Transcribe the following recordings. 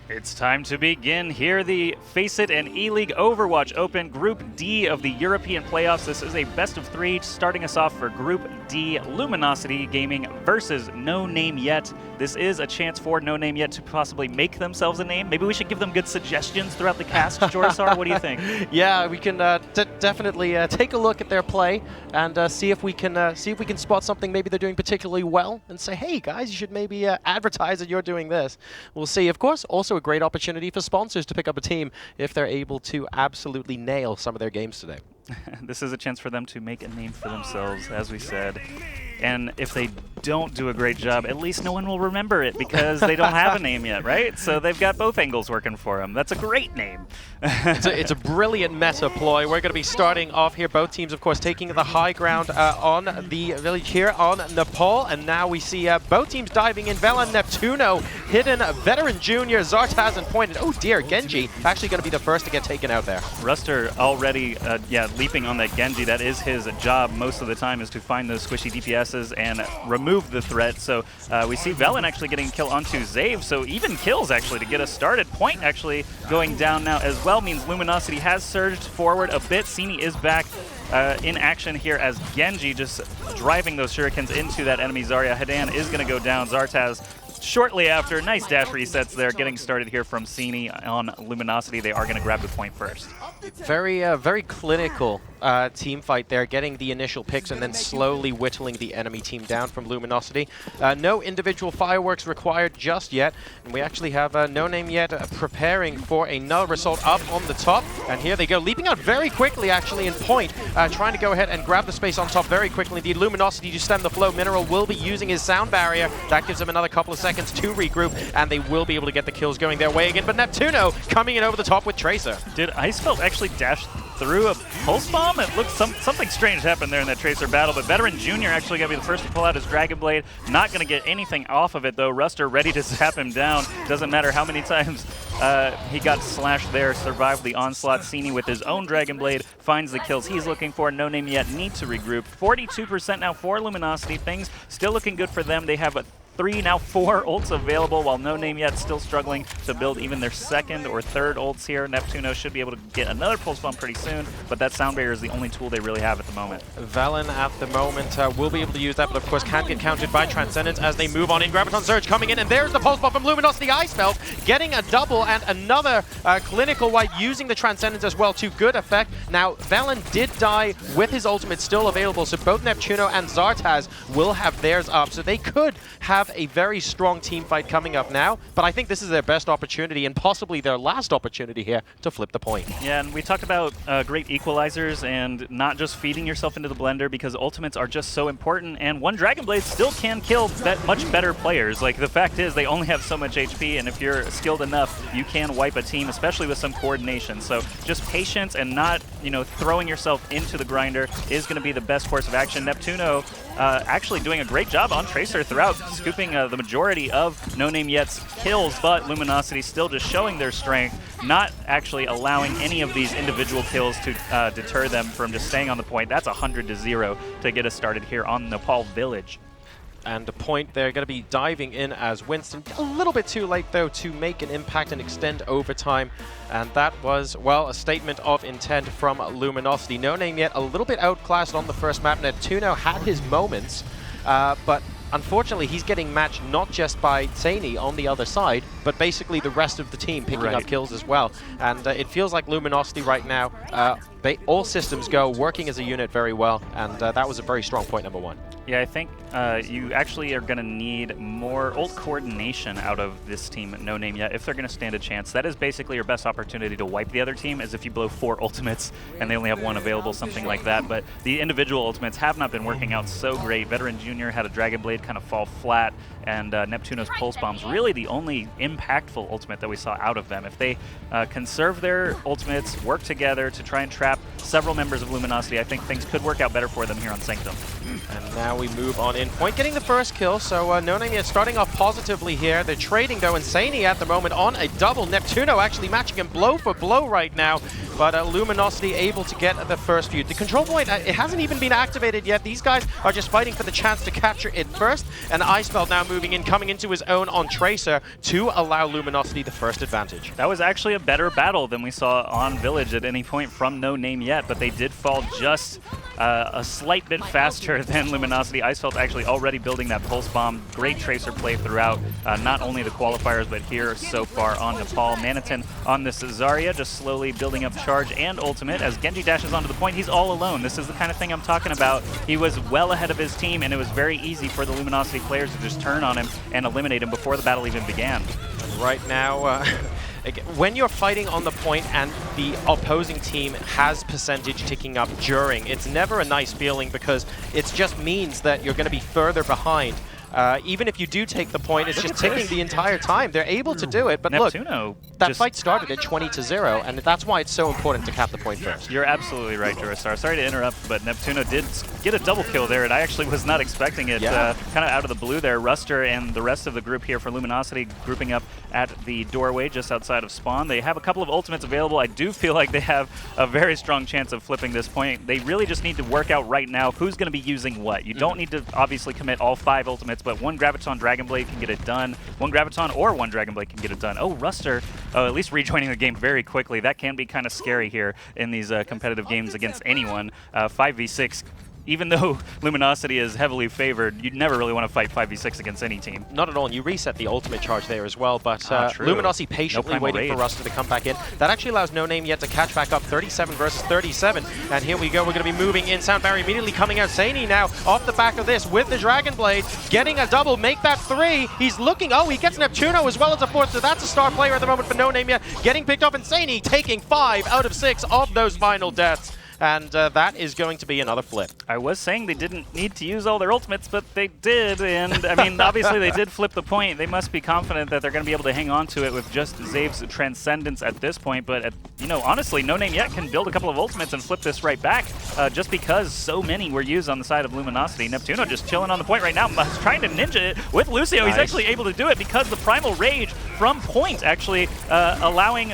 It's time to begin here, the Face It and ELEAGUE Overwatch Open Group D of the European playoffs. This is a best of three, starting us off for Group D, Luminosity Gaming versus NONAMEYET. This is a chance for NONAMEYET to possibly make themselves a name. Maybe we should give them good suggestions throughout the cast. Jorisar, what do you think? Yeah, we can definitely take a look at their play and see if we can spot something maybe they're doing particularly well and say, hey guys, you should maybe advertise that you're doing this. We'll see. Of course, also a great opportunity for sponsors to pick up a team if they're able to absolutely nail some of their games today. This is a chance for them to make a name for themselves, as we said. And if they don't do a great job, at least no one will remember it because they don't have a name yet, right? So they've got both angles working for them. That's a great name. It's a brilliant meta ploy. We're going to be starting off here. Both teams, of course, taking the high ground on the village here on Nepal. And now we see both teams diving in. Velen, Neptuno, hidden, Veteran Junior, Zartaz, and Point. And oh dear, Genji actually going to be the first to get taken out there. Ruster already, leaping on that Genji. That is his job most of the time, is to find those squishy DPSs and remove the threat. So we see Velen actually getting a kill onto Zave, so even kills actually to get us started. Point actually going down now as well means Luminosity has surged forward a bit. Sini is back in action here as Genji just driving those shurikens into that enemy Zarya. Hadan is going to go down. Zartaz shortly after. Nice dash resets there, getting started here from Sini on Luminosity. They are going to grab the point first. Very clinical team fight there, getting the initial picks and then slowly whittling the enemy team down from Luminosity. No individual fireworks required just yet, and we actually have NONAMEYET preparing for another assault up on the top, and here they go, leaping out very quickly actually in Point, trying to go ahead and grab the space on top very quickly. Indeed, Luminosity to stem the flow. Mineral will be using his sound barrier. That gives them another couple of seconds to regroup, and they will be able to get the kills going their way again. But Neptuno coming in over the top with Tracer. Did Icefelt actually dash through a pulse bomb? It looks something strange happened there in that Tracer battle, but Veteran Junior actually going to be the first to pull out his Dragon Blade. Not going to get anything off of it though. Ruster ready to zap him down. Doesn't matter how many times he got slashed there, survived the onslaught. Sini with his own Dragon Blade finds the kills he's looking for. NONAMEYET need to regroup. 42% now for Luminosity. Things still looking good for them. They have 3, now 4 ults available, while NONAMEYET still struggling to build even their second or third ults here. Neptuno should be able to get another pulse bomb pretty soon, but that sound barrier is the only tool they really have at the moment. Velen at the moment will be able to use that, but of course can't get countered by Transcendence as they move on in. Graviton Surge coming in, and there's the pulse bomb from Luminosity. Icefelt getting a double and another clinical wipe using the Transcendence as well to good effect. Now Velen did die with his ultimate still available, so both Neptuno and Zartaz will have theirs up, so they could have a very strong team fight coming up now, but I think this is their best opportunity and possibly their last opportunity here to flip the point. Yeah, and we talked about great equalizers and not just feeding yourself into the blender, because ultimates are just so important, and one Dragon Blade still can kill much better players. Like, the fact is they only have so much HP, and if you're skilled enough, you can wipe a team, especially with some coordination. So just patience and not, throwing yourself into the grinder is going to be the best course of action. Neptuno actually doing a great job on Tracer throughout, scooping the majority of NONAMEYET's kills, but Luminosity still just showing their strength, not actually allowing any of these individual kills to deter them from just staying on the point. That's 100-0 to get us started here on Nepal Village. And the Point, they're going to be diving in as Winston. A little bit too late, though, to make an impact and extend overtime. And that was, well, a statement of intent from Luminosity. NONAMEYET a little bit outclassed on the first map. Neptuno had his moments, but unfortunately, he's getting matched not just by Zany on the other side, but basically the rest of the team picking up kills as well. And it feels like Luminosity right now, all systems go, working as a unit very well, and that was a very strong point number 1. Yeah, I think you actually are going to need more ult coordination out of this team at NONAMEYET if they're going to stand a chance. That is basically your best opportunity to wipe the other team, as if you blow 4 ultimates and they only have 1 available, something like that. But the individual ultimates have not been working out so great. Veteran Junior had a Dragon Blade kind of fall flat, and Neptuno's Pulse Bomb's really the only impactful ultimate that we saw out of them. If they conserve their ultimates, work together to try and trap several members of Luminosity, I think things could work out better for them here on Sanctum. And now we move on in. Point getting the first kill, so NONAMEYET starting off positively here. They're trading though, Insani at the moment on a double. Neptuno actually matching him blow for blow right now but Luminosity able to get the first few. The control point, it hasn't even been activated yet. These guys are just fighting for the chance to capture it first, and Icefeld now moving in, coming into his own on Tracer to allow Luminosity the first advantage. That was actually a better battle than we saw on Village at any point from NONAMEYET, but they did fall just a slight bit faster than Luminosity. Icefeld actually already building that pulse bomb. Great Tracer play throughout, not only the qualifiers, but here so far on Nepal. Manitin on this Zarya, just slowly building up charge and ultimate. As Genji dashes onto the point, he's all alone. This is the kind of thing I'm talking about. He was well ahead of his team, and it was very easy for the Luminosity players to just turn on him and eliminate him before the battle even began. Right now, when you're fighting on the point and the opposing team has percentage ticking up during, it's never a nice feeling because it just means that you're going to be further behind. Even if you do take the point, it's just ticking the entire time. They're able to do it, but Neptuno look, that fight started at 20-0, and that's why it's so important to cap the point first. You're absolutely right, Durastar. Sorry to interrupt, but Neptuno did get a double kill there, and I actually was not expecting it. Kind of out of the blue there. Ruster and the rest of the group here for Luminosity grouping up at the doorway just outside of spawn. They have a couple of ultimates available. I do feel like they have a very strong chance of flipping this point. They really just need to work out right now who's going to be using what. You don't need to obviously commit all 5 ultimates, but one Graviton Dragonblade can get it done. One Graviton or one Dragonblade can get it done. Oh, Ruster, at least rejoining the game very quickly. That can be kind of scary here in these competitive games against anyone. 5v6. Even though Luminosity is heavily favored, you'd never really want to fight 5v6 against any team. Not at all, and you reset the ultimate charge there as well, but Luminosity patiently waiting for Ruster to come back in. That actually allows NONAMEYET to catch back up, 37 versus 37, and here we go, we're going to be moving in. Sound Barrier immediately coming out. Saini now off the back of this with the Dragon Blade, getting a double, make that 3. He's looking, he gets Neptuno as well as a 4th, so that's a star player at the moment for NONAMEYET, getting picked up, and Saini taking 5 out of 6 of those final deaths. And that is going to be another flip. I was saying they didn't need to use all their ultimates, but they did. And, I mean, obviously they did flip the point. They must be confident that they're going to be able to hang on to it with just Zave's Transcendence at this point. But, you know, honestly, NONAMEYET can build a couple of ultimates and flip this right back just because so many were used on the side of Luminosity. Neptuno just chilling on the point right now, trying to ninja it with Lucio. Nice. He's actually able to do it because the Primal Rage from point actually allowing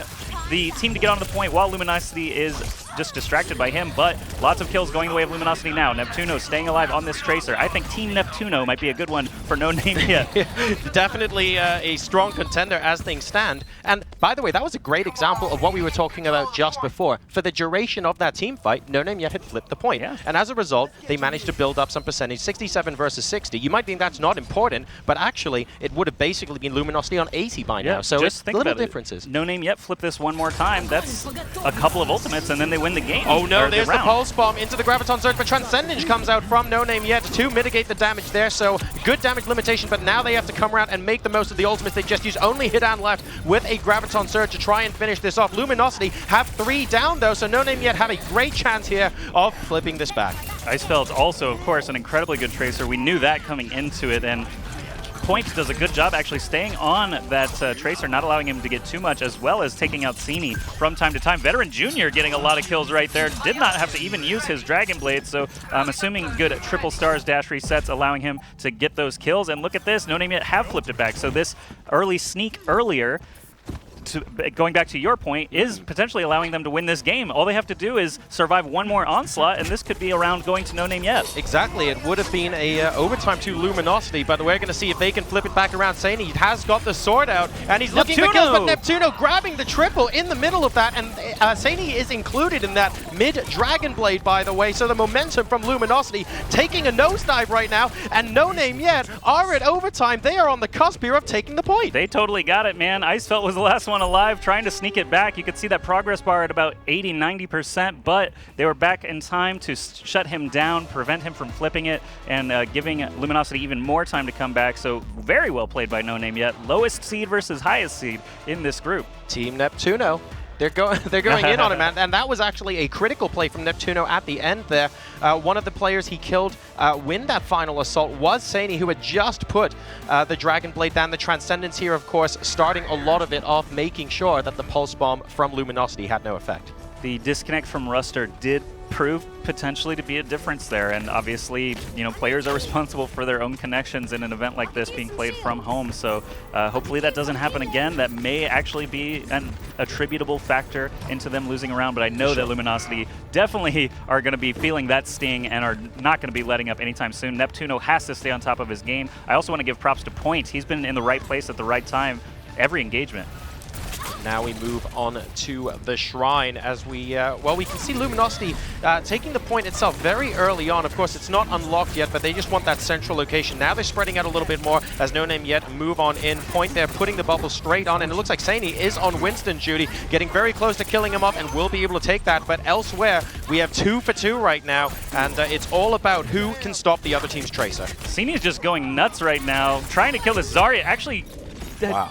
the team to get on the point while Luminosity is just distracted by him, but lots of kills going the way of Luminosity now. Neptuno staying alive on this Tracer. I think Team Neptuno might be a good one for NONAMEYET. Definitely a strong contender as things stand. And by the way, that was a great example of what we were talking about just before. For the duration of that team fight, NONAMEYET had flipped the point. Yeah. And as a result, they managed to build up some percentage, 67 versus 60. You might think that's not important, but actually it would have basically been Luminosity on 80 by now. So just it's little differences. NONAMEYET flip this one more time. That's a couple of ultimates, and then they win the game. Oh no, there's the Pulse Bomb into the Graviton Surge, but Transcendence comes out from NONAMEYET to mitigate the damage there, so good damage limitation, but now they have to come around and make the most of the ultimates. They just used only Hidan left with a Graviton Surge to try and finish this off. Luminosity have 3 down though, so NONAMEYET have a great chance here of flipping this back. Icefeld also, of course, an incredibly good Tracer. We knew that coming into it, and Point does a good job actually staying on that Tracer, not allowing him to get too much, as well as taking out Saini from time to time. Veteran Jr. getting a lot of kills right there. Did not have to even use his Dragon Blade, so I'm assuming good triple stars dash resets, allowing him to get those kills. And look at this, NONAMEYET have flipped it back. So this early sneak earlier, going back to your point, is potentially allowing them to win this game. All they have to do is survive one more onslaught, and this could be around going to NONAMEYET. Exactly. It would have been a overtime to Luminosity, but we're going to see if they can flip it back around. Saini has got the sword out, and he's looking for kills, but Neptuno grabbing the triple in the middle of that, and Saini is included in that mid-Dragon Blade, by the way, so the momentum from Luminosity taking a nosedive right now, and NONAMEYET are at overtime. They are on the cusp here of taking the point. They totally got it, man. Icefeld was the last one alive, trying to sneak it back. You could see that progress bar at about 80-90%, but they were back in time to shut him down, prevent him from flipping it, and giving Luminosity even more time to come back. So very well played by NONAMEYET. Lowest seed versus highest seed in this group. Team Neptuno. They're going in on him, and that was actually a critical play from Neptuno at the end there. One of the players he killed win that final assault was Saini, who had just put the Dragon Blade down. The Transcendence here, of course, starting a lot of it off, making sure that the Pulse Bomb from Luminosity had no effect. The disconnect from Ruster did prove potentially to be a difference there. And obviously, you know, players are responsible for their own connections in an event like this being played from home. So hopefully that doesn't happen again. That may actually be an attributable factor into them losing a round. But I know that Luminosity definitely are going to be feeling that sting and are not going to be letting up anytime soon. Neptuno has to stay on top of his game. I also want to give props to Point. He's been in the right place at the right time every engagement. Now we move on to the Shrine as we, well, we can see Luminosity taking the point itself very early on. Of course, it's not unlocked yet, but they just want that central location. Now they're spreading out a little bit more as NONAMEYET move on in. Point there, putting the bubble straight on, and it looks like Saini is on Winston, Judy, getting very close to killing him off and will be able to take that. But elsewhere, we have 2 for 2 right now, and it's all about who can stop the other team's Tracer. Saini is just going nuts right now, trying to kill this Zarya. Actually,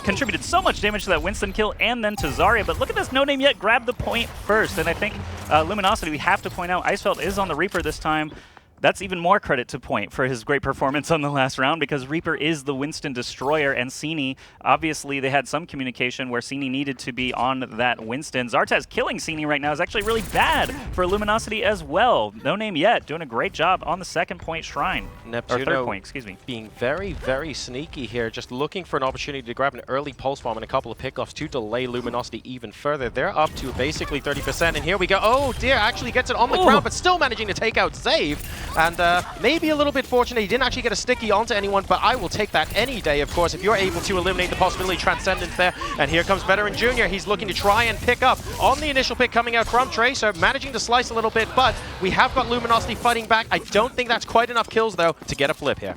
contributed so much damage to that Winston kill and then to Zarya, but look at this, NONAMEYET grabbed the point first, and I think Luminosity, we have to point out, Icefeld is on the Reaper this time. That's even more credit to Point for his great performance on the last round, because Reaper is the Winston destroyer, and Saini, obviously they had some communication where Saini needed to be on that Winston. Zartaz killing Saini right now is actually really bad for Luminosity as well. NONAMEYET doing a great job on the second point Shrine. Neptuno, or third point, excuse me. Being very, very sneaky here, just looking for an opportunity to grab an early pulse bomb and a couple of pickoffs to delay Luminosity even further. They're up to basically 30%, and here we go. Oh dear, actually gets it on the ground, but still managing to take out Zave. And maybe a little bit fortunate, he didn't actually get a sticky onto anyone, but I will take that any day, of course, if you're able to eliminate the possibility of Transcendence there. And here comes Veteran Jr. He's looking to try and pick up on the initial pick coming out from Tracer, managing to slice a little bit, but we have got Luminosity fighting back. I don't think that's quite enough kills, though, to get a flip here.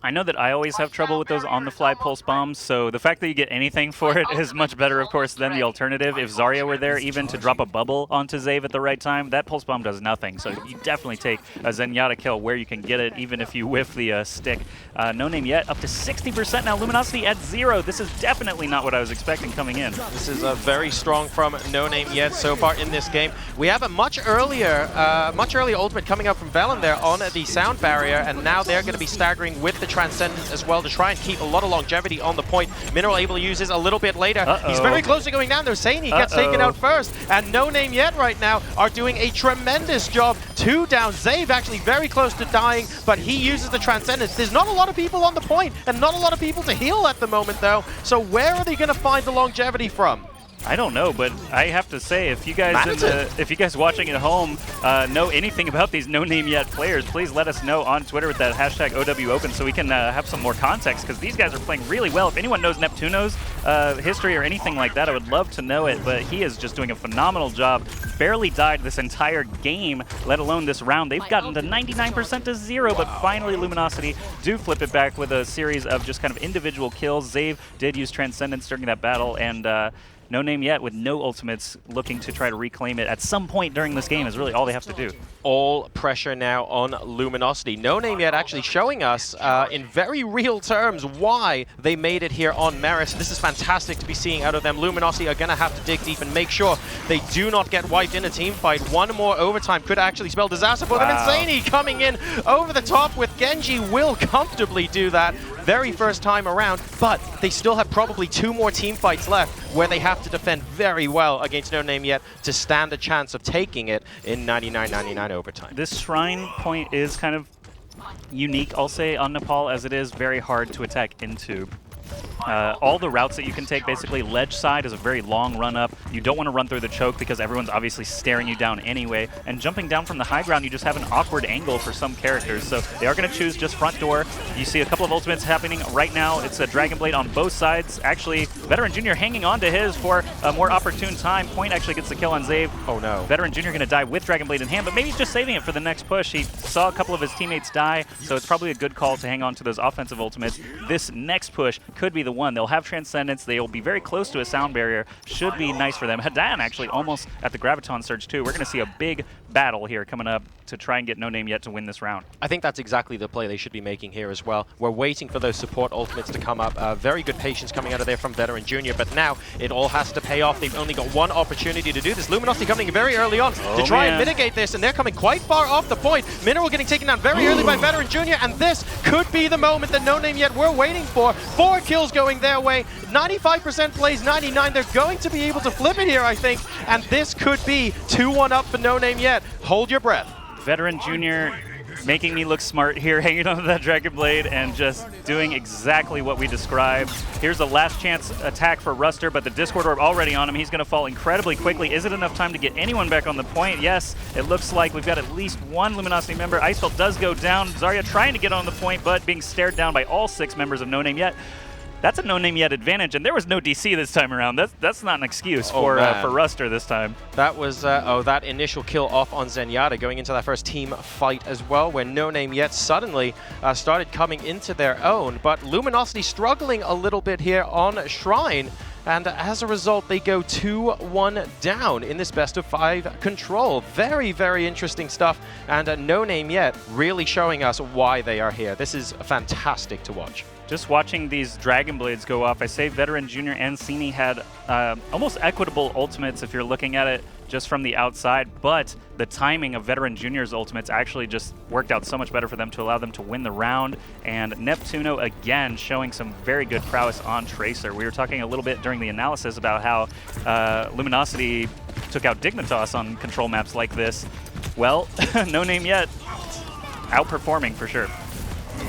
I know that I always have trouble with those on-the-fly pulse bombs, so the fact that you get anything for it is much better, of course, than the alternative. If Zarya were there even to drop a bubble onto Zave at the right time, that pulse bomb does nothing. So you definitely take a Zenyatta kill where you can get it, even if you whiff the stick. NONAMEYET up to 60% now. Luminosity at 0. This is definitely not what I was expecting coming in. This is very strong from NONAMEYET so far in this game. We have a much earlier ultimate coming out from Velen there on the sound barrier, and now they're going to be staggering with the Transcendence as well to try and keep a lot of longevity on the point. Mineral able to use this a little bit later. He's very close to going down though. Saini gets taken out first, and NONAMEYET right now are doing a tremendous job. 2 down. Zave actually very close to dying, but he uses the Transcendence. There's not a lot of people on the point, and not a lot of people to heal at the moment though. So where are they going to find the longevity from? I don't know, but I have to say, if you guys watching at home know anything about these NONAMEYET players, please let us know on Twitter with that hashtag OWOpen so we can have some more context, because these guys are playing really well. If anyone knows Neptuno's history or anything like that, I would love to know it, but he is just doing a phenomenal job. Barely died this entire game, let alone this round. They've gotten to 99% to 0, but finally Luminosity do flip it back with a series of just kind of individual kills. Zave did use Transcendence during that battle, and NONAMEYET with no ultimates looking to try to reclaim it at some point during this game is really all they have to do. All pressure now on Luminosity. NONAMEYET actually showing us in very real terms why they made it here on Merit. This is fantastic to be seeing out of them. Luminosity are going to have to dig deep and make sure they do not get wiped in a team fight. One more overtime could actually spell disaster for them. And Saini coming in over the top with Genji will comfortably do that very first time around, but they still have probably 2 more team fights left where they have to defend very well against NONAMEYET to stand a chance of taking it in 99-99 overtime. This Shrine point is kind of unique, I'll say, on Nepal, as it is very hard to attack into. All the routes that you can take, basically, ledge side is a very long run up. You don't want to run through the choke because everyone's obviously staring you down anyway. And jumping down from the high ground, you just have an awkward angle for some characters. So they are going to choose just front door. You see a couple of ultimates happening right now. It's a Dragon Blade on both sides. Actually, Veteran Jr. hanging on to his for a more opportune time. Point actually gets the kill on Zave. Oh no. Veteran Jr. going to die with Dragon Blade in hand, but maybe he's just saving it for the next push. He saw a couple of his teammates die, so it's probably a good call to hang on to those offensive ultimates. This next push could be the one. They'll have Transcendence. They'll be very close to a sound barrier. Should be nice for them. Hadan actually almost at the Graviton Surge too. We're going to see a big battle here coming up to try and get NONAMEYET to win this round. I think that's exactly the play they should be making here as well. We're waiting for those support ultimates to come up. Very good patience coming out of there from Veteran Jr., but now it all has to pay off. They've only got one opportunity to do this. Luminosity coming very early on to try and mitigate this, and they're coming quite far off the point. Mineral getting taken down very early by Veteran Jr., and this could be the moment that NONAMEYET were waiting for. 4 kills kills going their way. 95% plays 99. They're going to be able to flip it here, I think. And this could be 2-1 up for NONAMEYET. Hold your breath. Veteran Junior making me look smart here, hanging onto that Dragon Blade and just doing exactly what we described. Here's a last chance attack for Ruster, but the Discord Orb already on him. He's going to fall incredibly quickly. Is it enough time to get anyone back on the point? Yes, it looks like we've got at least one Luminosity member. Icefelt does go down. Zarya trying to get on the point, but being stared down by all 6 members of NONAMEYET. That's a NONAMEYET advantage, and there was no DC this time around. That's not an excuse for Ruster this time. That was, that initial kill off on Zenyatta going into that first team fight as well, where NONAMEYET suddenly started coming into their own. But Luminosity struggling a little bit here on Shrine, and as a result, they go 2-1 down in this best-of-5 control. Very, very interesting stuff, and NONAMEYET really showing us why they are here. This is fantastic to watch. Just watching these Dragon Blades go off, I say Veteran Junior and Sini had almost equitable ultimates if you're looking at it just from the outside, but the timing of Veteran Junior's ultimates actually just worked out so much better for them to allow them to win the round. And Neptuno again showing some very good prowess on Tracer. We were talking a little bit during the analysis about how Luminosity took out Dignitas on control maps like this. Well, NONAMEYET outperforming for sure.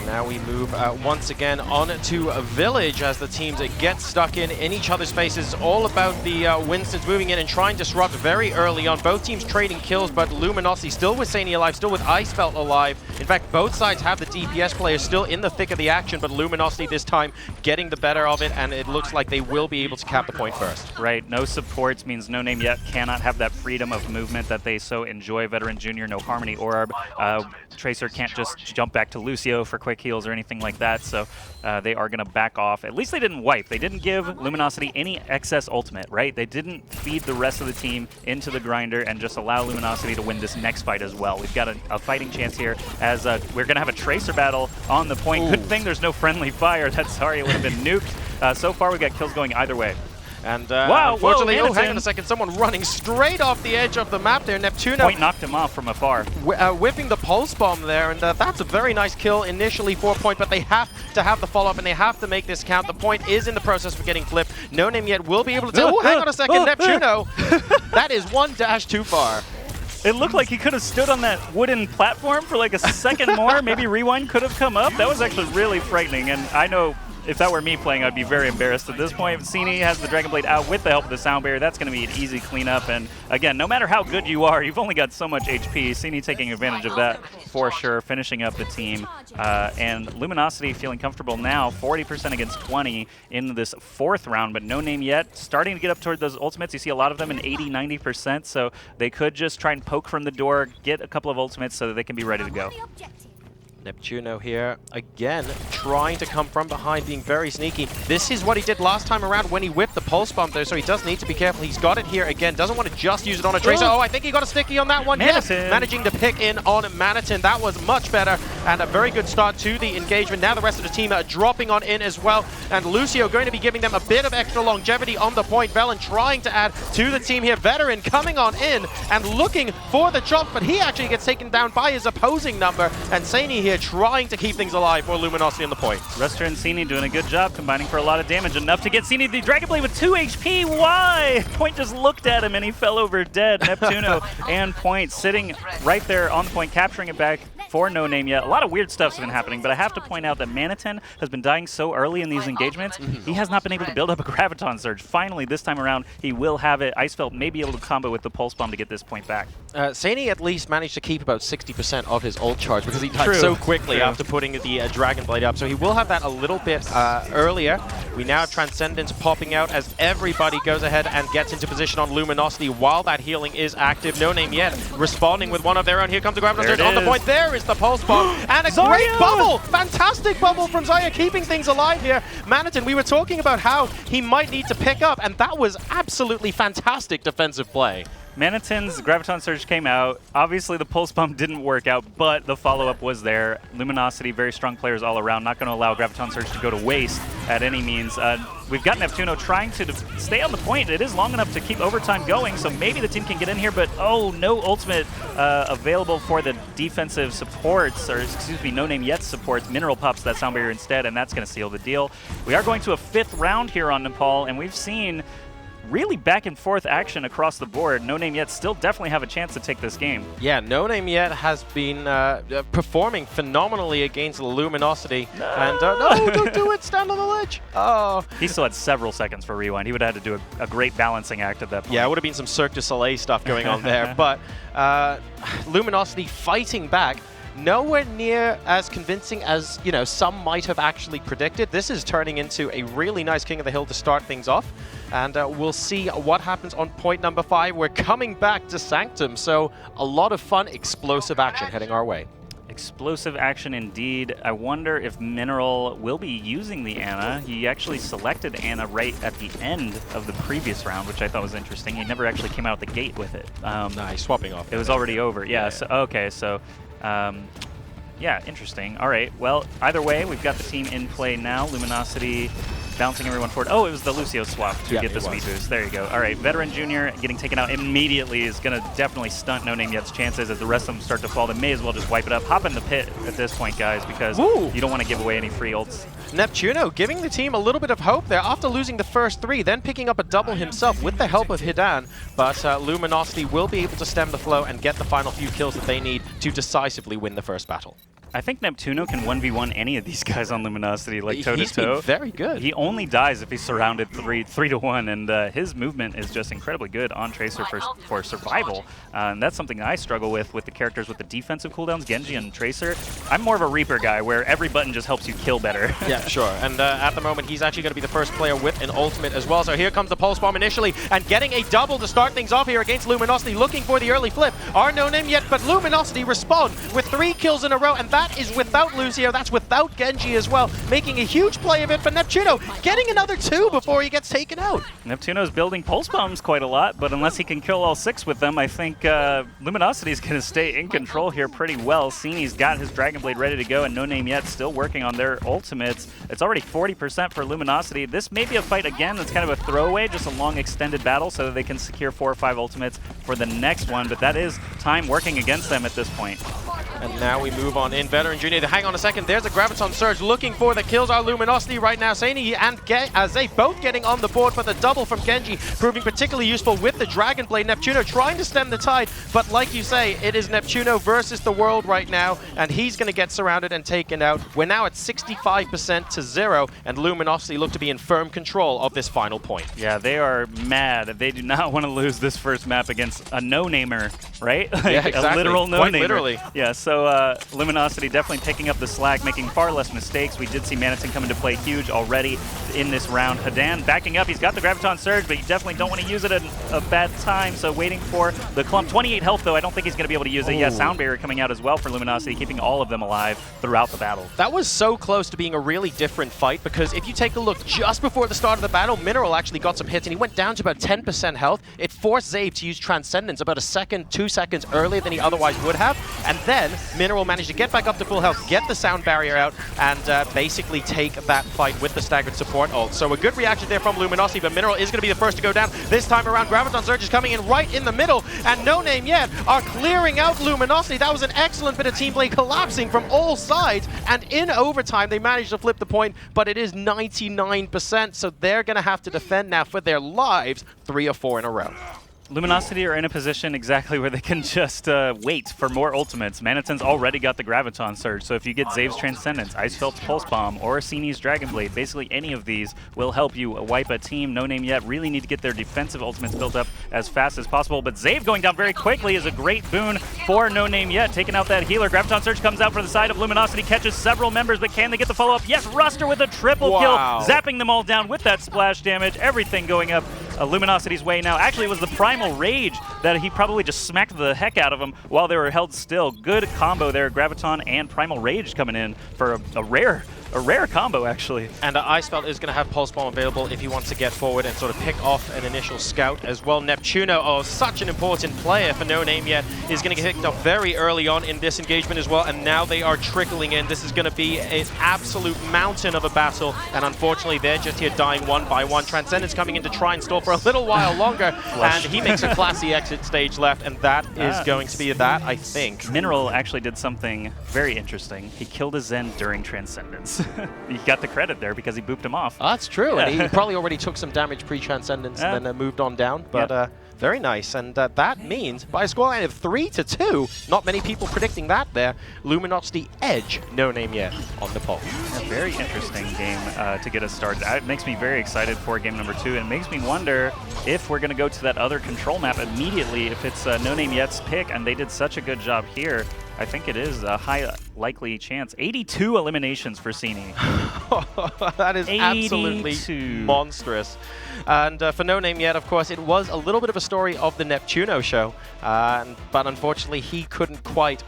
Now we move once again on to a Village as the teams get stuck in each other's faces. All about the Winstons moving in and trying to disrupt very early on. Both teams trading kills, but Luminosity still with Sani alive, still with Icefelt alive. In fact, both sides have the DPS players still in the thick of the action, but Luminosity this time getting the better of it, and it looks like they will be able to cap the point first. Right, no supports means NONAMEYET cannot have that freedom of movement that they so enjoy. Veteran Junior, no Harmony Orb. Tracer can't just jump back to Lucio for quick heals or anything like that, so they are going to back off. At least they didn't wipe. They didn't give Luminosity any excess ultimate, right? They didn't feed the rest of the team into the grinder and just allow Luminosity to win this next fight as well. We've got a fighting chance here as we're going to have a Tracer battle on the point. Ooh. Good thing there's no friendly fire. That Zarya would have been nuked. So far, we've got kills going either way. And wow, unfortunately, whoa, hang on a second, someone running straight off the edge of the map there. Neptuno point knocked him off from afar. Whipping the pulse bomb there, and that's a very nice kill initially for Point, but they have to have the follow-up and they have to make this count. The point is in the process of getting flipped. NONAMEYET will be able to tell. Oh, hang on a second, Neptuno. That is one dash too far. It looked like he could have stood on that wooden platform for like a second more. Maybe Rewind could have come up. That was actually really frightening, and I know if that were me playing, I'd be very embarrassed at this point. Sini has the Dragon Blade out with the help of the sound barrier. That's going to be an easy cleanup. And again, no matter how good you are, you've only got so much HP. Sini taking advantage of that for sure, finishing up the team. And Luminosity feeling comfortable now, 40% against 20 in this 4th round, but NONAMEYET starting to get up toward those ultimates. You see a lot of them in 80-90%, so they could just try and poke from the door, get a couple of ultimates so that they can be ready to go. Neptuno here, again, trying to come from behind, being very sneaky. This is what he did last time around when he whipped the pulse bomb there, so he does need to be careful. He's got it here again, doesn't want to just use it on a Tracer. Oh, I think he got a sticky on that one. Yes, managing to pick in on Manitin. That was much better, and a very good start to the engagement. Now the rest of the team are dropping on in as well, and Lucio going to be giving them a bit of extra longevity on the point. Velen trying to add to the team here. Veteran coming on in and looking for the chop, but he actually gets taken down by his opposing number, and Sani here trying to keep things alive for Luminosity on the point. Ruster and Sini doing a good job combining for a lot of damage, enough to get Sini the Dragon Blade with 2 HP. Why? Point just looked at him and he fell over dead. Neptuno and Point sitting right there on the point, capturing it back for NONAMEYET. A lot of weird stuff's been happening, but I have to point out that Manitin has been dying so early in these engagements, he has not been able to build up a Graviton Surge. Finally, this time around, he will have it. Icefelt may be able to combo with the Pulse Bomb to get this point back. Sani at least managed to keep about 60% of his ult charge because he died so quickly after putting the Dragon Blade up. So he will have that a little bit earlier. We now have Transcendence popping out as everybody goes ahead and gets into position on Luminosity while that healing is active. NONAMEYET responding with one of their own. Here comes the Graviton Surge on the point. There is the Pulse Bomb and a great bubble. Fantastic bubble from Zarya, keeping things alive here. Manitin, we were talking about how he might need to pick up, and that was absolutely fantastic defensive play. Manitin's Graviton Surge came out. Obviously, the Pulse Bomb didn't work out, but the follow-up was there. Luminosity, very strong players all around. Not going to allow Graviton Surge to go to waste at any means. we've got Neptuno trying to stay on the point. It is long enough to keep overtime going, so maybe the team can get in here, but oh, no ultimate available for the defensive supports, or excuse me, NONAMEYET supports. Mineral pops that sound barrier instead, and that's going to seal the deal. We are going to a 5th round here on Nepal, and we've seen really back and forth action across the board. NONAMEYET still definitely have a chance to take this game. Yeah, NONAMEYET has been performing phenomenally against Luminosity. No. And no, don't do it, stand on the ledge. Oh. He still had several seconds for rewind. He would have had to do a great balancing act at that point. Yeah, it would have been some Cirque du Soleil stuff going on there. But Luminosity fighting back. Nowhere near as convincing as, you know, some might have actually predicted. This is turning into a really nice King of the Hill to start things off. And we'll see what happens on point number 5. We're coming back to Sanctum, so a lot of fun, explosive action heading our way. Explosive action indeed. I wonder if Mineral will be using the Ana. He actually selected Ana right at the end of the previous round, which I thought was interesting. He never actually came out the gate with it. Nice, swapping off. It was already over. Yeah, so, okay, so... yeah, interesting. All right, well, either way, we've got the team in play now. Luminosity bouncing everyone forward. Oh, it was the Lucio swap to get the speed boost. There you go. All right, Veteran Junior getting taken out immediately is going to definitely stunt NONAMEYET's chances as the rest of them start to fall. They may as well just wipe it up. Hop in the pit at this point, guys, because you don't want to give away any free ults. Neptuno giving the team a little bit of hope there after losing the first 3, then picking up a double himself with the help of Hidan. But Luminosity will be able to stem the flow and get the final few kills that they need to decisively win the first battle. I think Neptuno can 1v1 any of these guys on Luminosity, like toe-to-toe. He's been very good. He only dies if he's surrounded 3-1, and his movement is just incredibly good on Tracer for survival. And that's something I struggle with the characters with the defensive cooldowns, Genji and Tracer. I'm more of a Reaper guy, where every button just helps you kill better. Yeah, sure. And at the moment, he's actually going to be the first player with an ultimate as well. So here comes the Pulse Bomb initially, and getting a double to start things off here against Luminosity, looking for the early flip. Are NONAMEYET, but Luminosity respond with 3 kills in a row, and that is without Lucio, that's without Genji as well, making a huge play of it for Neptuno, getting another 2 before he gets taken out. Neptuno's building Pulse Bombs quite a lot, but unless he can kill all 6 with them, I think Luminosity's going to stay in control here pretty well. Sini's got his Dragon Blade ready to go, and NONAMEYET still working on their ultimates. It's already 40% for Luminosity. This may be a fight again that's kind of a throwaway, just a long extended battle so that they can secure 4 or 5 ultimates for the next one, but that is time working against them at this point. And now we move on in. Veteran Junior, hang on a second, there's a Graviton Surge looking for the kills. Our Luminosity right now. Saini and Zay both getting on the board for the double from Genji, proving particularly useful with the Dragon Blade. Neptuno trying to stem the tide, but like you say, it is Neptuno versus the world right now, and he's going to get surrounded and taken out. We're now at 65% to 0, and Luminosity look to be in firm control of this final point. Yeah, they are mad. They do not want to lose this first map against a no-namer, right? Like yeah, exactly. A literal no-namer. Quite literally. Yeah, so Luminosity definitely picking up the slack, making far less mistakes. We did see Manitin come into play huge already in this round. Hidan backing up. He's got the Graviton Surge, but you definitely don't want to use it at a bad time, so waiting for the clump. 28 health, though. I don't think he's going to be able to use it. Yeah, Sound Barrier coming out as well for Luminosity, keeping all of them alive throughout the battle. That was so close to being a really different fight, because if you take a look just before the start of the battle, Mineral actually got some hits, and he went down to about 10% health. It forced Zave to use Transcendence about a second, 2 seconds earlier than he otherwise would have, and then Mineral managed to get back up to full health, get the Sound Barrier out, and basically take that fight with the staggered support ult. So a good reaction there from Luminosity, but Mineral is going to be the first to go down. This time around, Graviton Surge is coming in right in the middle, and NONAMEYET are clearing out Luminosity. That was an excellent bit of team play, collapsing from all sides, and in overtime they managed to flip the point, but it is 99%, so they're going to have to defend now for their lives 3 or 4 in a row. Luminosity are in a position exactly where they can just wait for more ultimates. Manitin's already got the Graviton Surge, so if you get Zave's Transcendence, Icefeld's Pulse Bomb, or Sini's Dragon Blade, basically any of these will help you wipe a team. NONAMEYET really need to get their defensive ultimates built up as fast as possible, but Zave going down very quickly is a great boon for NONAMEYET, taking out that healer. Graviton Surge comes out for the side of Luminosity, catches several members, but can they get the follow-up? Yes, Ruster with a triple kill, zapping them all down with that splash damage, everything going up Luminosity's way now. Actually, it was the Primal Rage that he probably just smacked the heck out of them while they were held still. Good combo there, Graviton and Primal Rage coming in for a rare A rare combo, actually. And Icefelt is going to have Pulse Bomb available if he wants to get forward and sort of pick off an initial scout as well. Neptuno, oh, such an important player for NONAMEYET, is going to get picked up very early on in this engagement as well, and now they are trickling in. This is going to be an absolute mountain of a battle, and unfortunately they're just here dying one by one. Transcendence coming in to try and stall for a little while longer, and he makes a classy exit stage left, and that is going to be that, I think. Mineral actually did something very interesting. He killed a Zen during Transcendence. He got the credit there because he booped him off. That's true, and he probably already took some damage pre-Transcendence and then moved on down, but very nice, and that means by a scoreline of 3-2, not many people predicting that there, Luminosity edge NONAMEYET on Nepal. A very interesting game to get us started. It makes me very excited for game number 2, and it makes me wonder if we're going to go to that other control map immediately if it's NONAMEYET's pick, and they did such a good job here. I think it is a high likely chance. 82 eliminations for Sini. That is 82. Absolutely monstrous. And for NONAMEYET, of course, it was a little bit of a story of the Neptuno show, but unfortunately he couldn't quite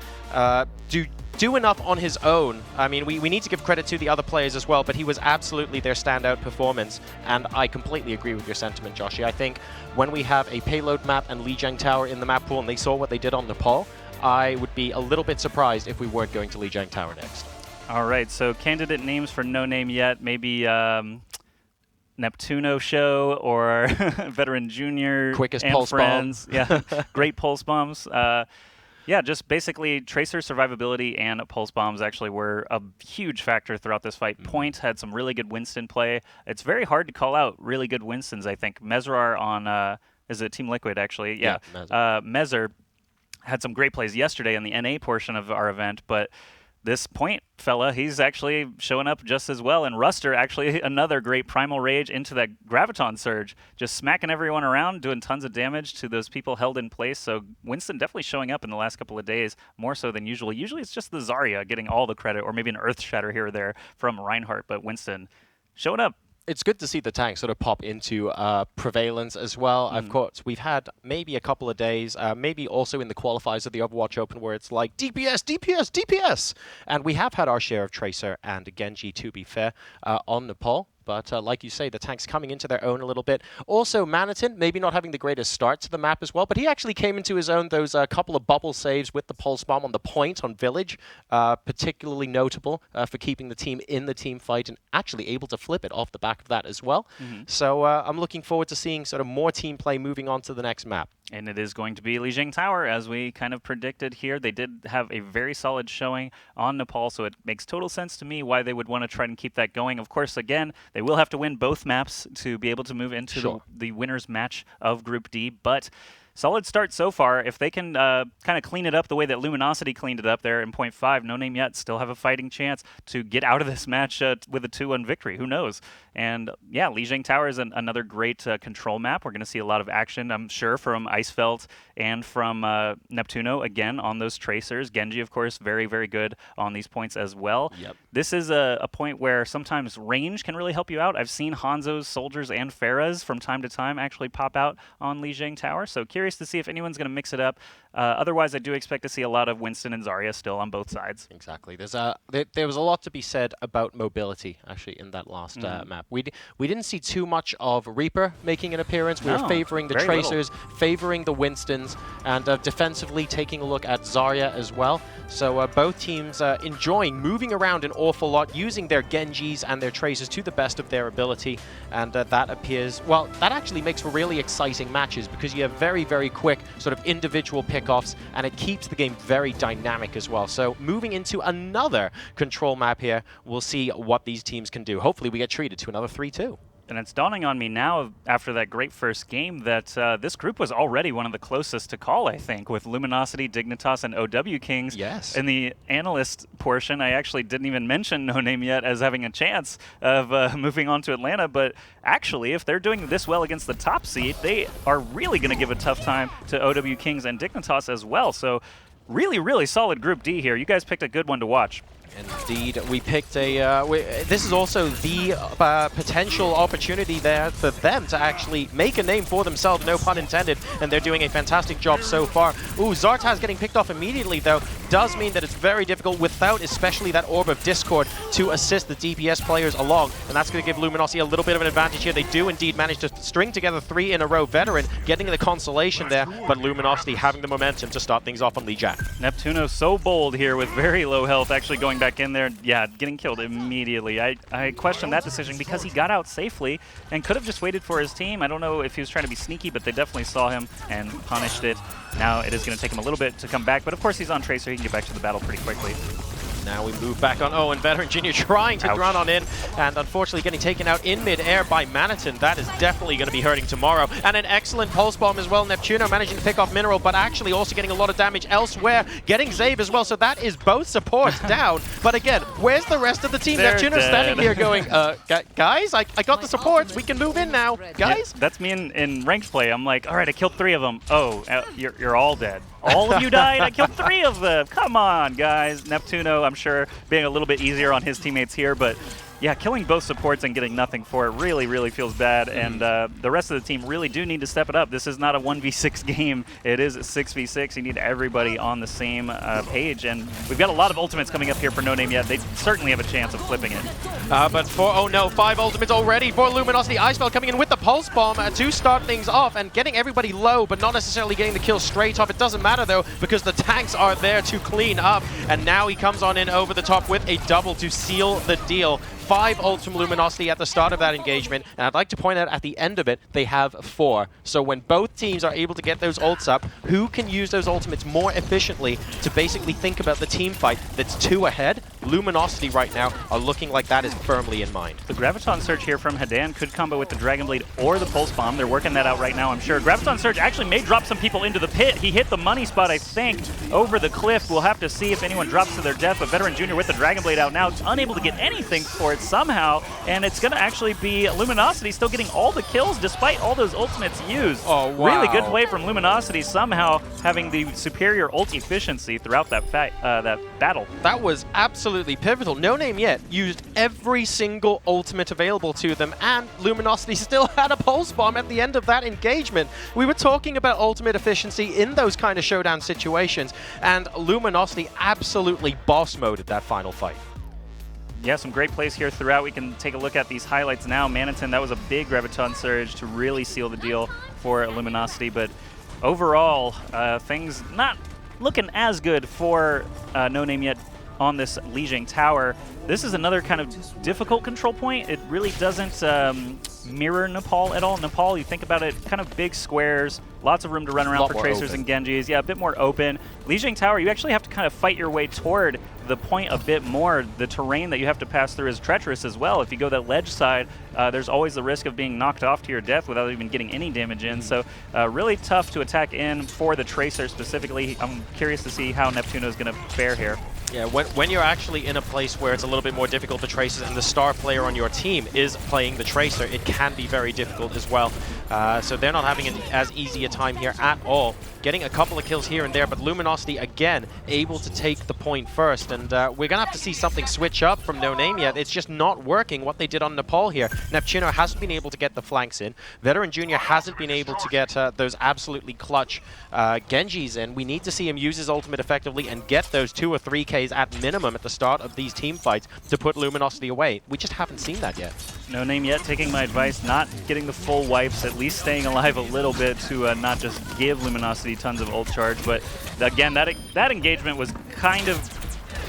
do enough on his own. I mean, we need to give credit to the other players as well, but he was absolutely their standout performance, and I completely agree with your sentiment, Joshy. I think when we have a payload map and Lijiang Tower in the map pool and they saw what they did on Nepal, I would be a little bit surprised if we weren't going to Lijiang Tower next. All right, so candidate names for NONAMEYET, maybe Neptuno show or Veteran Junior Quickest and pulse friends. bomb. Yeah, great pulse bombs. Yeah, just basically Tracer survivability and pulse bombs actually were a huge factor throughout this fight. Point had some really good Winston play. It's very hard to call out really good Winstons, I think. Mezrar on, is it Team Liquid actually? Yeah, Mezar had some great plays yesterday in the NA portion of our event, but this Point fella, he's actually showing up just as well. And Ruster, actually another great Primal Rage into that Graviton Surge, just smacking everyone around, doing tons of damage to those people held in place. So Winston definitely showing up in the last couple of days, more so than usual. Usually it's just the Zarya getting all the credit, or maybe an Earth Shatter here or there from Reinhardt, but Winston showing up. It's good to see the tank sort of pop into prevalence as well. Of course, we've had maybe a couple of days, maybe also in the qualifiers of the Overwatch Open, where it's like DPS, DPS, DPS. And we have had our share of Tracer and Genji, to be fair, on Nepal. But like you say, the tanks coming into their own a little bit. Also, Manitin, maybe not having the greatest start to the map as well, but he actually came into his own. Those couple of bubble saves with the Pulse Bomb on the point on Village, particularly notable for keeping the team in the team fight and actually able to flip it off the back of that as well. So I'm looking forward to seeing sort of more team play moving on to the next map. And it is going to be Lijiang Tower, as we kind of predicted here. They did have a very solid showing on Nepal, so it makes total sense to me why they would want to try and keep that going. Of course, again, they will have to win both maps to be able to move into the winner's match of Group D, but solid start so far. If they can kind of clean it up the way that Luminosity cleaned it up there in 0.5, NONAMEYET still have a fighting chance to get out of this match with a 2-1 victory. Who knows? And yeah, Lijiang Tower is another great control map. We're going to see a lot of action, I'm sure, from Icefelt and from Neptuno, again, on those Tracers. Genji, of course, very, very good on these points as well. This is a point where sometimes range can really help you out. I've seen Hanzo's, Soldiers, and Pharah's from time to time actually pop out on Lijiang Tower, so curious to see if anyone's going to mix it up. Otherwise, I do expect to see a lot of Winston and Zarya still on both sides. Exactly. There was a lot to be said about mobility, actually, in that last map. We didn't see too much of Reaper making an appearance. We were favoring the Tracers, favoring the Winstons, and defensively taking a look at Zarya as well. So both teams enjoying moving around an awful lot, using their Genjis and their Tracers to the best of their ability. And that appears, well, that actually makes for really exciting matches because you have very, very quick sort of individual pickoffs, and it keeps the game very dynamic as well. So moving into another control map here, we'll see what these teams can do. Hopefully we get treated to another 3-2. And it's dawning on me now, after that great first game, that this group was already one of the closest to call, I think, with Luminosity, Dignitas, and OW Kings. Yes. In the analyst portion, I actually didn't even mention NONAMEYET as having a chance of moving on to Atlanta, but actually, if they're doing this well against the top seed, they are really going to give a tough time to OW Kings and Dignitas as well. So really, really solid Group D here. You guys picked a good one to watch. Indeed, we picked a... this is also the potential opportunity there for them to actually make a name for themselves, no pun intended, and they're doing a fantastic job so far. Ooh, Zartaz getting picked off immediately, though, does mean that it's very difficult without especially that Orb of Discord to assist the DPS players along, and that's going to give Luminosity a little bit of an advantage here. They do indeed manage to string together 3 in a row. Veteran getting the consolation there, but Luminosity having the momentum to start things off on Lijiang. Neptuno so bold here with very low health, actually going back in there, yeah, getting killed immediately. I question that decision because he got out safely and could have just waited for his team. I don't know if he was trying to be sneaky, but they definitely saw him and punished it. Now it is going to take him a little bit to come back, but of course he's on Tracer. He can get back to the battle pretty quickly. Now we move back on. Oh, and Veteran Junior trying to run on in, and unfortunately getting taken out in mid-air by Maniton. That is definitely going to be hurting tomorrow. And an excellent pulse bomb as well. Neptuno managing to pick off Mineral, but actually also getting a lot of damage elsewhere. Getting Zabe as well, so that is both supports down. But again, where's the rest of the team? Neptuno standing here going, guys, I got the supports. We can move in now. Guys? Yeah, that's me in ranked play. I'm like, all right, I killed 3 of them. Oh, you're all dead. All of you died? I killed 3 of them. Come on, guys. Neptuno, I'm sure, being a little bit easier on his teammates here, but yeah, killing both supports and getting nothing for it really, really feels bad, and the rest of the team really do need to step it up. This is not a 1v6 game. It is a 6v6. You need everybody on the same page, and we've got a lot of ultimates coming up here for NONAMEYET. They certainly have a chance of flipping it. But for, oh no, 5 ultimates already for Luminosity. Ice Spell coming in with the Pulse Bomb to start things off and getting everybody low, but not necessarily getting the kill straight off. It doesn't matter though, because the tanks are there to clean up, and now he comes on in over the top with a double to seal the deal. 5 ults from Luminosity at the start of that engagement, and I'd like to point out at the end of it, they have 4. So when both teams are able to get those ults up, who can use those ultimates more efficiently to basically think about the team fight that's 2 ahead? Luminosity right now are looking like that is firmly in mind. The Graviton Surge here from Hadan could combo with the Dragon Blade or the Pulse Bomb. They're working that out right now, I'm sure. Graviton Surge actually may drop some people into the pit. He hit the money spot, I think, over the cliff. We'll have to see if anyone drops to their death, but Veteran Junior with the Dragon Blade out now, unable to get anything for it somehow, and it's going to actually be Luminosity still getting all the kills despite all those ultimates used. Oh, wow. Really good play from Luminosity, somehow having the superior ult efficiency throughout that battle. That was absolutely pivotal. NONAMEYET used every single ultimate available to them, and Luminosity still had a Pulse Bomb at the end of that engagement. We were talking about ultimate efficiency in those kind of showdown situations, and Luminosity absolutely boss moded that final fight. Yeah, some great plays here throughout. We can take a look at these highlights now. Maniton, that was a big Graviton Surge to really seal the deal for Luminosity, but overall, things not looking as good for NONAMEYET on this Lijiang Tower. This is another kind of difficult control point. It really doesn't mirror Nepal at all. Nepal, you think about it, kind of big squares, lots of room to run around for Tracers and Genjis. Yeah, a bit more open. Lijiang Tower, you actually have to kind of fight your way toward the point a bit more. The terrain that you have to pass through is treacherous as well. If you go that ledge side, there's always the risk of being knocked off to your death without even getting any damage in. So really tough to attack in for the Tracer specifically. I'm curious to see how Neptuno is going to fare here. Yeah, when you're actually in a place where it's a little bit more difficult for Tracers and the star player on your team is playing the Tracer, it can be very difficult as well. So they're not having as easy a time here at all. Getting a couple of kills here and there, but Luminosity, again, able to take the point first. And we're going to have to see something switch up from NONAMEYET. It's just not working what they did on Nepal here. Neptuno hasn't been able to get the flanks in. Veteran Junior hasn't been able to get those absolutely clutch Genjis in. We need to see him use his ultimate effectively and get those 2 or 3 Ks at minimum at the start of these team fights to put Luminosity away. We just haven't seen that yet. NONAMEYET taking my advice, not getting the full wipes, at least staying alive a little bit to not just give Luminosity tons of ult charge. But again, that engagement was kind of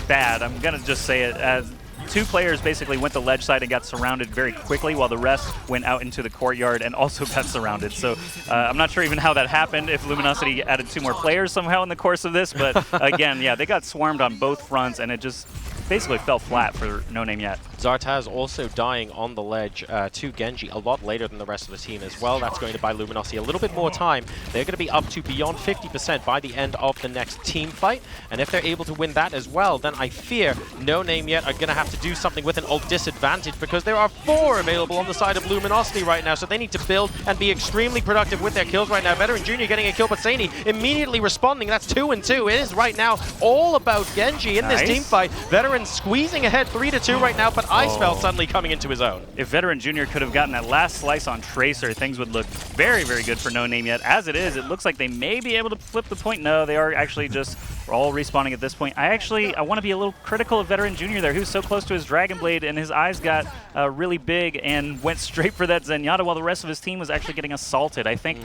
bad. I'm going to just say it, as 2 players basically went the ledge side and got surrounded very quickly, while the rest went out into the courtyard and also got surrounded. So I'm not sure even how that happened, if Luminosity added 2 more players somehow in the course of this. But again, yeah, they got swarmed on both fronts, and it just basically fell flat for NONAMEYET. Zartaz also dying on the ledge to Genji a lot later than the rest of the team as well. That's going to buy Luminosity a little bit more time. They're going to be up to beyond 50% by the end of the next team fight. And if they're able to win that as well, then I fear NONAMEYET are going to have to do something with an ult disadvantage, because there are 4 available on the side of Luminosity right now. So they need to build and be extremely productive with their kills right now. Veteran Junior getting a kill, but Saini immediately responding. That's 2 and 2. It is right now all about Genji in this team fight. Veteran Veteran squeezing ahead 3-2 right now, but Icefell suddenly coming into his own. If Veteran Jr. could have gotten that last slice on Tracer, things would look very, very good for NONAMEYET. As it is, it looks like they may be able to flip the point. No, they are actually just all respawning at this point. I want to be a little critical of Veteran Jr. there, who's so close to his Dragon Blade, and his eyes got really big and went straight for that Zenyatta while the rest of his team was actually getting assaulted. I think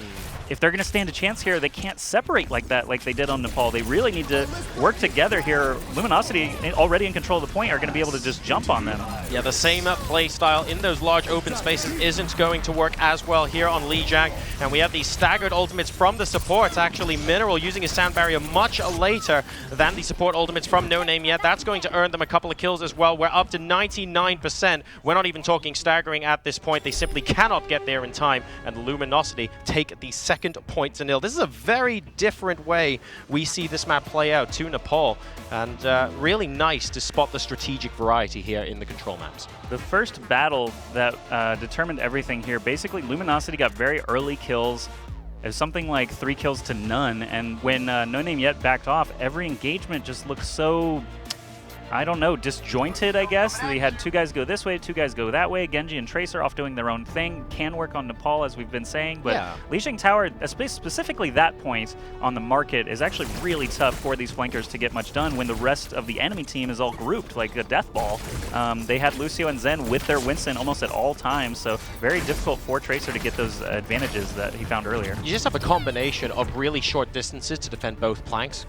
if they're going to stand a chance here, they can't separate like that like they did on Nepal. They really need to work together here. Luminosity, already in control of the point, are going to be able to just jump on them. Yeah, the same play style in those large open spaces isn't going to work as well here on Lijiang. And we have these staggered ultimates from the supports. Actually, Mineral using his sound barrier much later than the support ultimates from NONAMEYET. That's going to earn them a couple of kills as well. We're up to 99%. We're not even talking staggering at this point. They simply cannot get there in time. And Luminosity take the second point to nil. This is a very different way we see this map play out to Nepal. And really nice to spot the strategic variety here in the control maps. The first battle that determined everything here, basically Luminosity got very early kills. It was something like 3 kills to none, and when NONAMEYET backed off, every engagement just looked so, I don't know, disjointed, I guess. They had 2 guys go this way, 2 guys go that way. Genji and Tracer off doing their own thing. Can work on Nepal, as we've been saying, but Lijiang Tower, specifically that point on the market, is actually really tough for these flankers to get much done when the rest of the enemy team is all grouped like a death ball. They had Lucio and Zen with their Winston almost at all times, so very difficult for Tracer to get those advantages that he found earlier. You just have a combination of really short distances to defend both planks.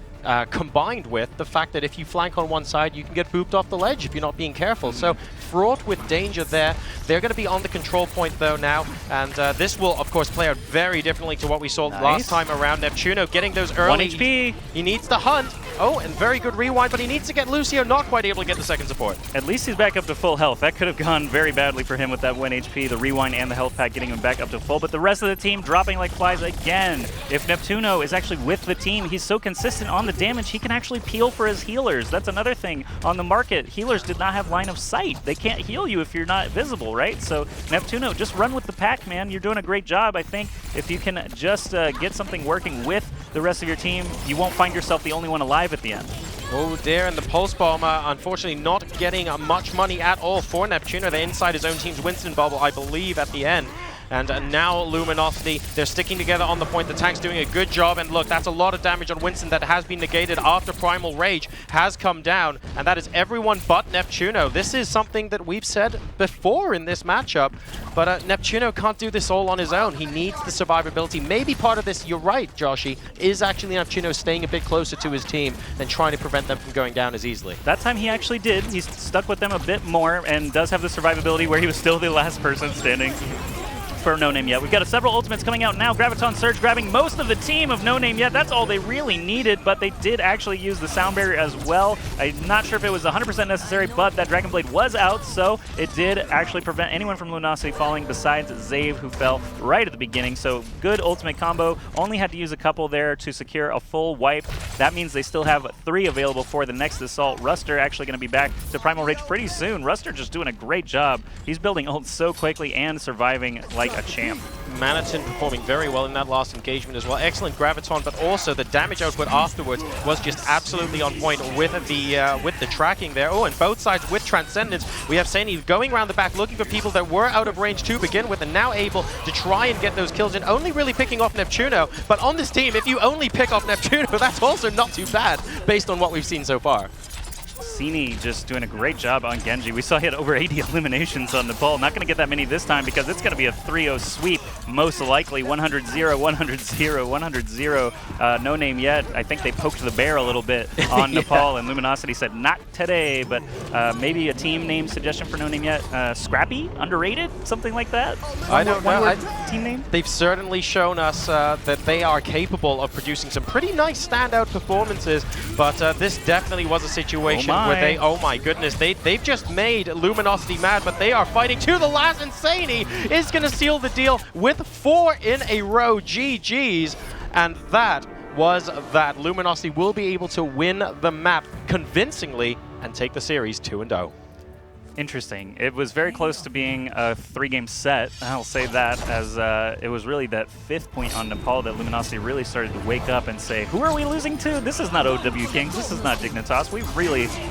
Combined with the fact that if you flank on one side, you can get pooped off the ledge if you're not being careful. So fraught with danger there. They're going to be on the control point though now, and this will of course play out very differently to what we saw last time around. Neptuno getting those early. 1 HP. He needs to hunt. Oh, and very good rewind, but he needs to get Lucio, not quite able to get the second support. At least he's back up to full health. That could have gone very badly for him with that 1 HP, the rewind and the health pack getting him back up to full, but the rest of the team dropping like flies again. If Neptuno is actually with the team, he's so consistent on the damage, he can actually peel for his healers. That's another thing on the market. Healers did not have line of sight. They can't heal you if you're not visible, right? So Neptuno, just run with the pack, man. You're doing a great job. I think if you can just get something working with the rest of your team, you won't find yourself the only one alive at the end. Oh dear, and the Pulse Bomb, unfortunately not getting much money at all for Neptuno. They're inside his own team's Winston bubble, I believe, at the end. And now Luminosity, they're sticking together on the point. The tank's doing a good job, and look, that's a lot of damage on Winston that has been negated after Primal Rage has come down, and that is everyone but Neptuno. This is something that we've said before in this matchup, but Neptuno can't do this all on his own. He needs the survivability. Maybe part of this, you're right, Joshy, is actually Neptuno staying a bit closer to his team and trying to prevent them from going down as easily. That time he actually did. He's stuck with them a bit more and does have the survivability where he was still the last person standing for NONAMEYET. We've got several ultimates coming out now. Graviton Surge grabbing most of the team of NONAMEYET. That's all they really needed, but they did actually use the sound barrier as well. I'm not sure if it was 100% necessary, but that Dragon Blade was out, so it did actually prevent anyone from Luminosity falling besides Zave, who fell right at the beginning. So good ultimate combo. Only had to use a couple there to secure a full wipe. That means they still have 3 available for the next assault. Ruster actually going to be back to Primal Rage pretty soon. Ruster just doing a great job. He's building ult so quickly and surviving like a champ. Manatin performing very well in that last engagement as well. Excellent Graviton, but also the damage output afterwards was just absolutely on point with the tracking there. Oh, and both sides with Transcendence. We have Saini going around the back looking for people that were out of range to begin with and now able to try and get those kills in, only really picking off Neptuno. But on this team, if you only pick off Neptuno, that's also not too bad based on what we've seen so far. Sini just doing a great job on Genji. We saw he had over 80 eliminations on Nepal. Not going to get that many this time because it's going to be a 3-0 sweep, most likely. 100-0, 100-0, 100-0. NONAMEYET, I think they poked the bear a little bit on Nepal, and Luminosity said, not today, but maybe a team name suggestion for NONAMEYET. Scrappy? Underrated? Something like that? I don't know. Team name? They've certainly shown us that they are capable of producing some pretty nice standout performances, but this definitely was a situation where they, oh my goodness, they've just made Luminosity mad, but they are fighting to the last, and Saini is going to seal the deal with 4 in a row. GG's, and that was that. Luminosity will be able to win the map convincingly and take the series 2-0. Interesting. It was very close to being a 3-game set. I'll say that, as it was really that 5th point on Nepal that Luminosity really started to wake up and say, who are we losing to? This is not OW Kings. This is not Dignitas. We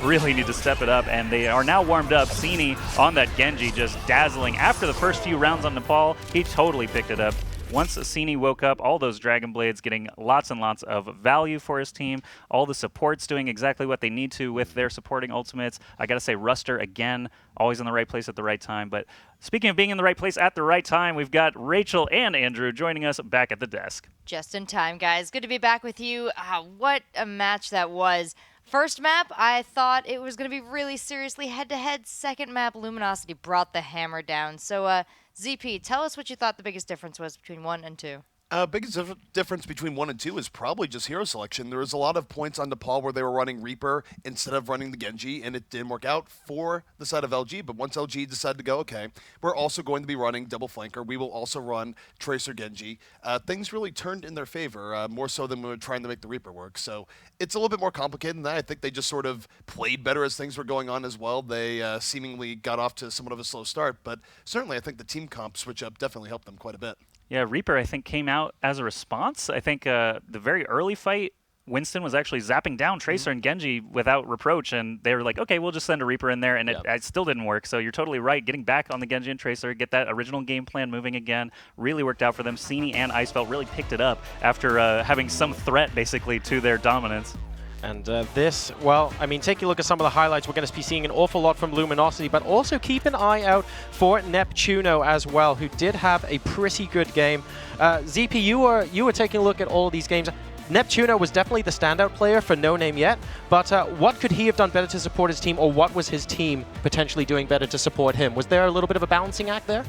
really need to step it up. And they are now warmed up. Sini on that Genji just dazzling. After the first few rounds on Nepal, he totally picked it up. Once Sini woke up, all those Dragon Blades getting lots and lots of value for his team. All the supports doing exactly what they need to with their supporting ultimates. I gotta say, Ruster, again, always in the right place at the right time. But speaking of being in the right place at the right time, we've got Rachel and Andrew joining us back at the desk. Just in time, guys. Good to be back with you. What a match that was. First map, I thought it was going to be really seriously head-to-head. Second map, Luminosity brought the hammer down. So, ZP, tell us what you thought the biggest difference was between 1 and 2. Biggest difference between 1 and 2 is probably just hero selection. There was a lot of points on Nepal where they were running Reaper instead of running the Genji, and it didn't work out for the side of LG. But once LG decided to go, okay, we're also going to be running double flanker. We will also run Tracer Genji. Things really turned in their favor, more so than we were trying to make the Reaper work. So it's a little bit more complicated than that. I think they just sort of played better as things were going on as well. They seemingly got off to somewhat of a slow start, but certainly I think the team comp switch up definitely helped them quite a bit. Yeah, Reaper, I think, came out as a response. I think the very early fight, Winston was actually zapping down Tracer and Genji without reproach, and they were like, okay, we'll just send a Reaper in there, and it still didn't work. So you're totally right. Getting back on the Genji and Tracer, get that original game plan moving again, really worked out for them. Sini and Icefelt really picked it up after having some threat, basically, to their dominance. And this, well, I mean, take a look at some of the highlights. We're going to be seeing an awful lot from Luminosity, but also keep an eye out for Neptuno as well, who did have a pretty good game. ZP, you were taking a look at all of these games. Neptuno was definitely the standout player for NONAMEYET, but what could he have done better to support his team, or what was his team potentially doing better to support him? Was there a little bit of a balancing act there?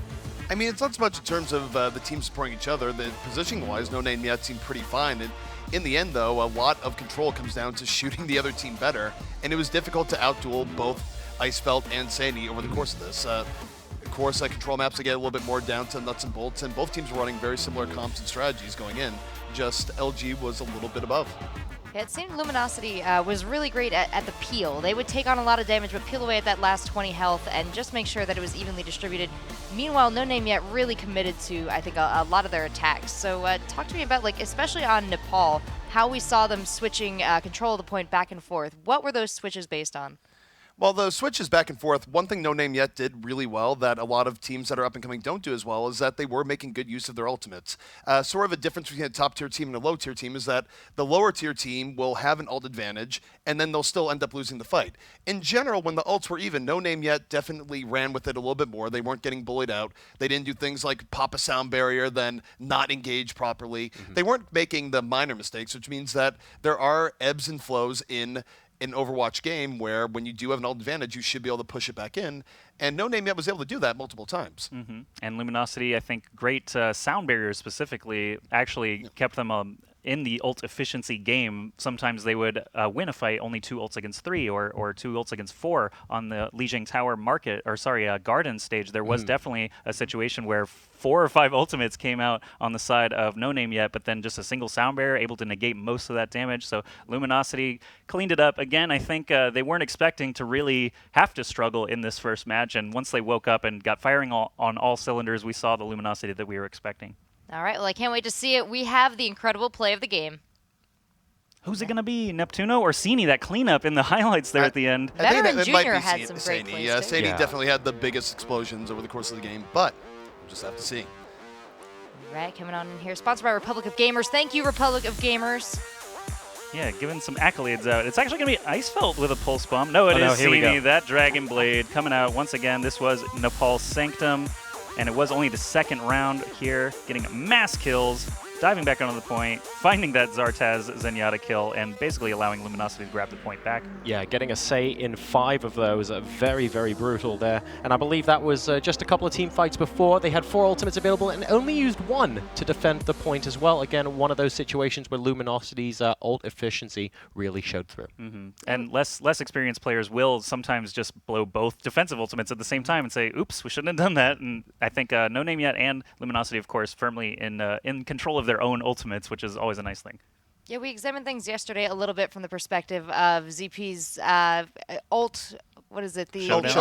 I mean, it's not so much in terms of the team supporting each other. The positioning-wise, NONAMEYET seemed pretty fine. And in the end, though, a lot of control comes down to shooting the other team better, and it was difficult to outduel both Icefelt and Sandy over the course of this. Of course, control maps to get a little bit more down to nuts and bolts, and both teams were running very similar comps and strategies going in. Just LG was a little bit above. Yeah, it seemed Luminosity was really great at the peel. They would take on a lot of damage, but peel away at that last 20 health and just make sure that it was evenly distributed. Meanwhile, NONAMEYET really committed to, I think, a lot of their attacks. So talk to me about, like, especially on Nepal, how we saw them switching control of the point back and forth. What were those switches based on? Well, the switches back and forth, one thing NONAMEYET did really well that a lot of teams that are up and coming don't do as well is that they were making good use of their ultimates. Sort of a difference between a top-tier team and a low-tier team is that the lower-tier team will have an ult advantage, and then they'll still end up losing the fight. In general, when the ults were even, NONAMEYET definitely ran with it a little bit more. They weren't getting bullied out. They didn't do things like pop a sound barrier, then not engage properly. They weren't making the minor mistakes, which means that there are ebbs and flows in an Overwatch game where when you do have an ult advantage, you should be able to push it back in. And NONAMEYET was able to do that multiple times. And Luminosity, I think, great sound barriers specifically, actually kept them in the ult efficiency game. Sometimes they would win a fight only 2 ults against 3 or 2 ults against 4 on the Lijiang Tower garden stage. There was definitely a situation where 4 or 5 ultimates came out on the side of NONAMEYET, but then just a single sound barrier able to negate most of that damage. So Luminosity cleaned it up. Again, I think they weren't expecting to really have to struggle in this first match, and once they woke up and got firing on all cylinders, we saw the Luminosity that we were expecting. All right, well, I can't wait to see it. We have the incredible play of the game. Who's it going to be, Neptuno or Sini? That cleanup in the highlights there at the end. I think Veteran that might Junior be had some great Sandy. plays, Yeah, too. Sandy Yeah. definitely had the biggest explosions over the course of the game, but we'll just have to see. All right, coming on in here. Sponsored by Republic of Gamers. Thank you, Republic of Gamers. Yeah, giving some accolades out. It's actually going to be Icefelt with a pulse bomb. No, it is here we Sini, go. that Dragon Blade coming out once again. This was Nepal's Sanctum, and it was only the second round here, getting mass kills, diving back onto the point, finding that Zartaz Zenyatta kill, and basically allowing Luminosity to grab the point back. Yeah, getting a say in 5 of those. Very, very brutal there. And I believe that was just a couple of team fights before. They had 4 ultimates available and only used 1 to defend the point as well. Again, one of those situations where Luminosity's ult efficiency really showed through. And less experienced players will sometimes just blow both defensive ultimates at the same time and say, oops, we shouldn't have done that. And I think NONAMEYET and Luminosity, of course, firmly in control of their own ultimates, which is always a nice thing. Yeah, we examined things yesterday a little bit from the perspective of ZP's ult what is it? The Showdown.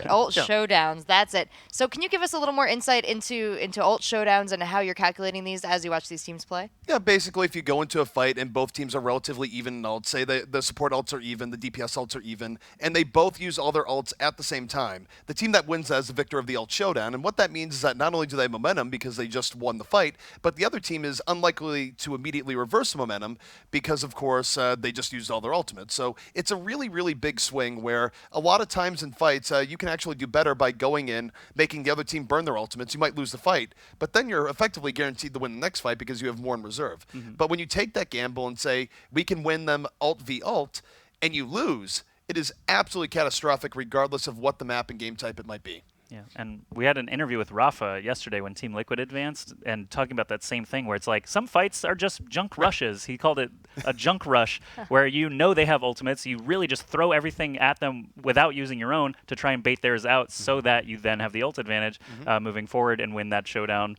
ult Yeah. showdowns. That's it. So can you give us a little more insight into ult showdowns and how you're calculating these as you watch these teams play? Yeah, basically, if you go into a fight and both teams are relatively even in ults, say the support ults are even, the DPS ults are even, and they both use all their ults at the same time, the team that wins that is the victor of the ult showdown. And what that means is that not only do they have momentum because they just won the fight, but the other team is unlikely to immediately reverse the momentum because, of course, they just used all their ultimates. So it's a really, really big swing where a lot of times in fights, you can actually do better by going in, making the other team burn their ultimates. You might lose the fight, but then you're effectively guaranteed to win the next fight because you have more in reserve. But when you take that gamble and say, we can win them ult v ult, and you lose, it is absolutely catastrophic regardless of what the map and game type it might be. Yeah, and we had an interview with Rafa yesterday when Team Liquid advanced, and talking about that same thing where it's like some fights are just junk rushes. He called it a junk rush, where you know they have ultimates. You really just throw everything at them without using your own to try and bait theirs out so that you then have the ult advantage moving forward and win that showdown,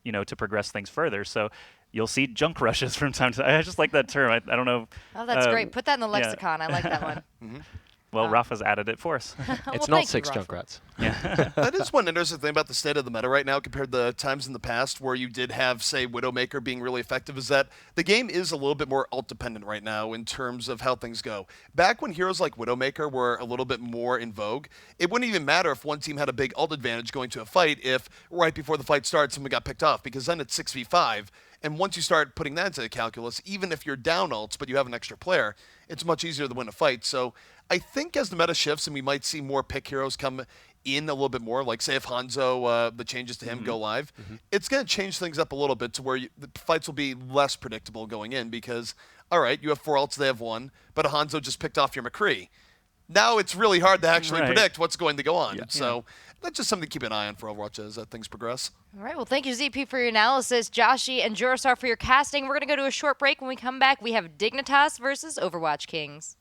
you know, to progress things further. So you'll see junk rushes from time to time. I just like that term. I don't know. Oh, that's great. Put that in the yeah. lexicon. I like that one. Well, Rafa's added it for us. It's Well, not thank you, 6 Rafa. Junkrats. That is one interesting thing about the state of the meta right now compared to times in the past where you did have, say, Widowmaker being really effective, is that the game is a little bit more ult-dependent right now in terms of how things go. Back when heroes like Widowmaker were a little bit more in vogue, it wouldn't even matter if one team had a big ult advantage going to a fight if right before the fight started someone got picked off, because then it's 6v5. And once you start putting that into the calculus, even if you're down ults but you have an extra player, it's much easier to win a fight. So I think as the meta shifts and we might see more pick heroes come in a little bit more, like say if Hanzo, the changes to him go live, it's going to change things up a little bit to where the fights will be less predictable going in because, all right, you have 4 ults, they have 1, but a Hanzo just picked off your McCree. Now it's really hard to actually predict what's going to go on. Yeah. So that's just something to keep an eye on for Overwatch as things progress. All right. Well, thank you, ZP, for your analysis. Joshi and Jurasar for your casting. We're going to go to a short break. When we come back, we have Dignitas versus Overwatch Kings.